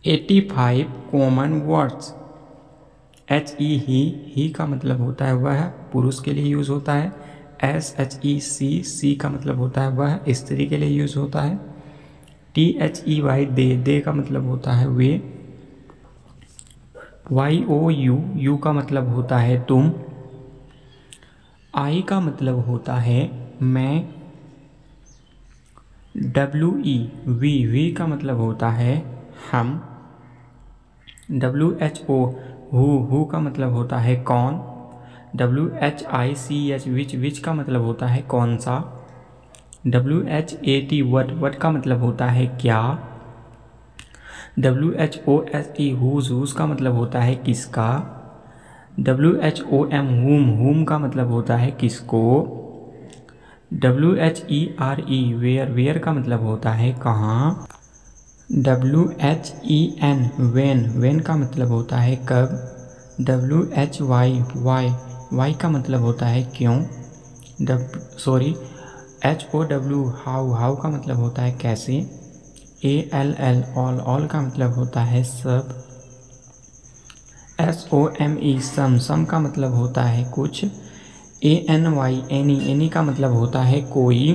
85 common words. H E ही का मतलब होता है वह पुरुष के लिए यूज़ होता है। एस एच ई सी का मतलब होता है वह स्त्री के लिए यूज़ होता है। T H E why they का मतलब होता है वे। वाई ओ यू का मतलब होता है तुम। आई का मतलब होता है मैं। डब्ल्यू ई वी का मतलब होता है हम। डब्ल्यू एच ओ हु का मतलब होता है कौन। W H I C H which का मतलब होता है कौन सा। W H A T what का मतलब होता है क्या। W H O S E whose का मतलब होता है किसका। डब्ल्यू एच ओ एम हुम का मतलब होता है किसको। W H E R E where का मतलब होता है कहाँ। W H E N when का मतलब होता है कब। डब्ल्यू एच वाई का मतलब होता है क्यों। एच ओ डब्ल्यू हाउ का मतलब होता है कैसे। ए एल एल ऑल का मतलब होता है सब। एस ओ एम ई सम का मतलब होता है कुछ। ए एन वाई एनी का मतलब होता है कोई।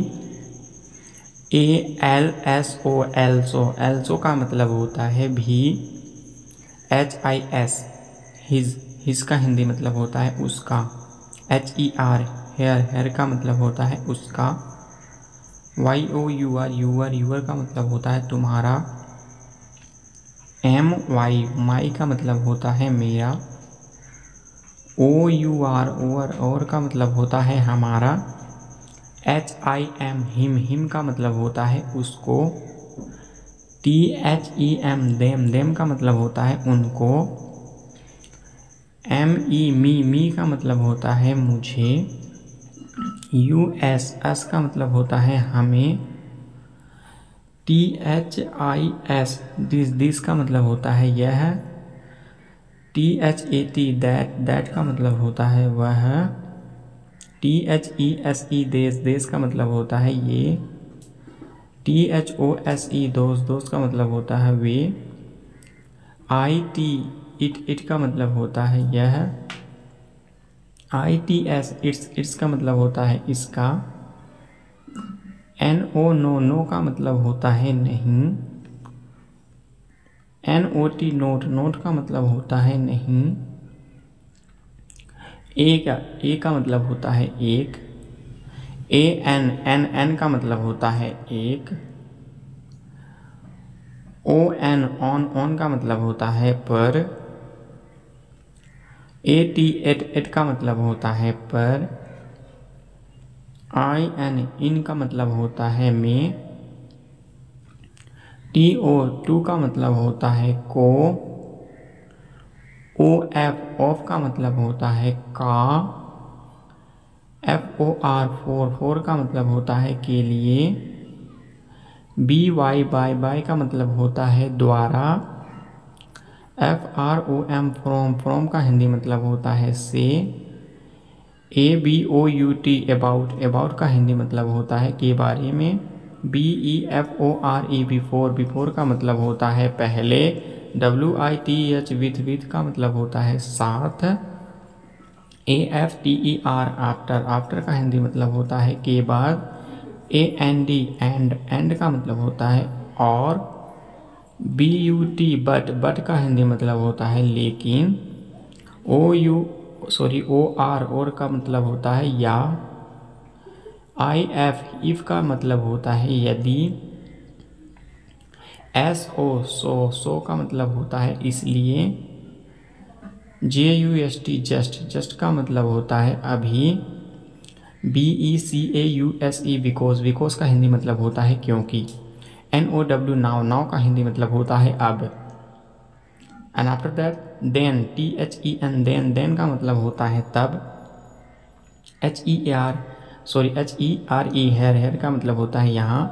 A L S O also का मतलब होता है भी। एच आई एस हिज का हिंदी मतलब होता है उसका। एच ई आर हेयर का मतलब होता है उसका। वाई ओ यूर का मतलब होता है तुम्हारा। एम वाई माई का मतलब होता है मेरा। ओ यू आर और का मतलब होता है हमारा। एच आई एम हिम का मतलब होता है उसको। T H E M them का मतलब होता है उनको। एम ई मी का मतलब होता है मुझे। यू एस का मतलब होता है हमें। T H I S this का मतलब होता है यह। T H A T that का मतलब होता है वह। T H E S E these का मतलब होता है ये। T H O S E those का मतलब होता है वे। आई टी इट का मतलब होता है यह। आई टी एस इट्स का मतलब होता है इसका। एन ओ नो का मतलब होता है नहीं। एन ओ टी नोट का मतलब होता है नहीं। ए का मतलब होता है एक। ए एन का मतलब होता है एक। ओ एन ऑन का मतलब होता है पर। ए टी एट का मतलब होता है पर। आई एन इन का मतलब होता है में। टी ओ टू का मतलब होता है को। ओ एफ ऑफ का मतलब होता है का। एफ ओ आर फोर का मतलब होता है के लिए। बी वाई बाय का मतलब होता है द्वारा। F R O M from का हिंदी मतलब होता है से। A B O U T about का हिंदी मतलब होता है के बारे में। B E F O R E before का मतलब होता है पहले। W I T H with का मतलब होता है साथ। A F T E R after का हिंदी मतलब होता है के बाद। ए एन डी एंड का मतलब होता है और। बी यू टी बट का हिंदी मतलब होता है लेकिन। ओ आर और का मतलब होता है या। आई एफ इफ का मतलब होता है यदि। एस ओ सो का मतलब होता है इसलिए। J U S T just का मतलब होता है अभी। B E C A U S E because का हिंदी मतलब होता है क्योंकि। एन ओ डब्ल्यू नाउ का हिंदी मतलब होता है अब। And after that then T H E N then का मतलब होता है तब। H E R E here का मतलब होता है यहाँ।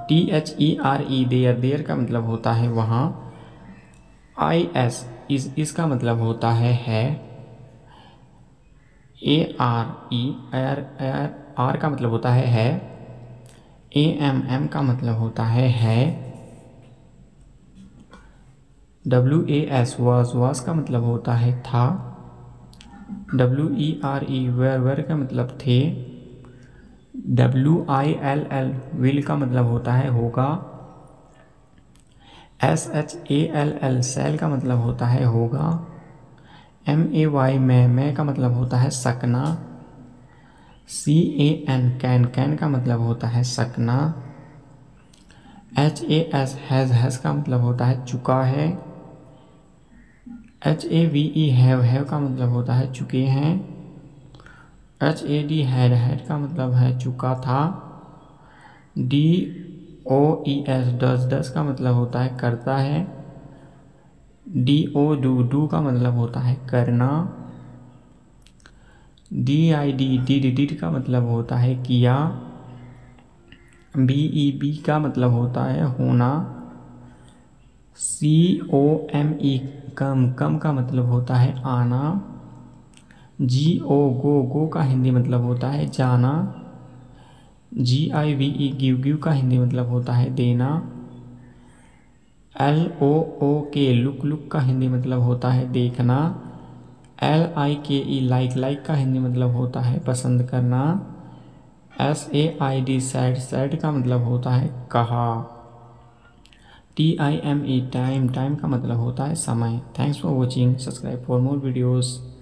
T H E R E there का मतलब होता है वहाँ। आई एस इसका मतलब होता है। ए आर ई आर का मतलब होता है। ए एम का मतलब होता है। WAS was का मतलब होता है था। WERE वेर का मतलब थे। WILL विल का मतलब होता है होगा। SHALL सेल का मतलब होता है होगा। MAY मैं का मतलब होता है सकना। CAN कैन का मतलब होता है सकना। HAS हैज़ का मतलब होता है चुका है। HAVE हैव का मतलब होता है चुके हैं। HAD हैड का मतलब है चुका था। DOES डस का मतलब होता है करता है। DO डू का मतलब होता है करना। DID डिड का मतलब होता है किया। BEB का मतलब होता है होना। COME कम का मतलब होता है आना। GO गो का हिंदी मतलब होता है जाना। GIVE गिव का हिंदी मतलब होता है देना। LOOK लुक का हिंदी मतलब होता है देखना। LIKE लाइक का हिंदी मतलब होता है पसंद करना। SAID सैड का मतलब होता है कहा। TIME टाइम का मतलब होता है समय। Thanks for watching. Subscribe for more videos.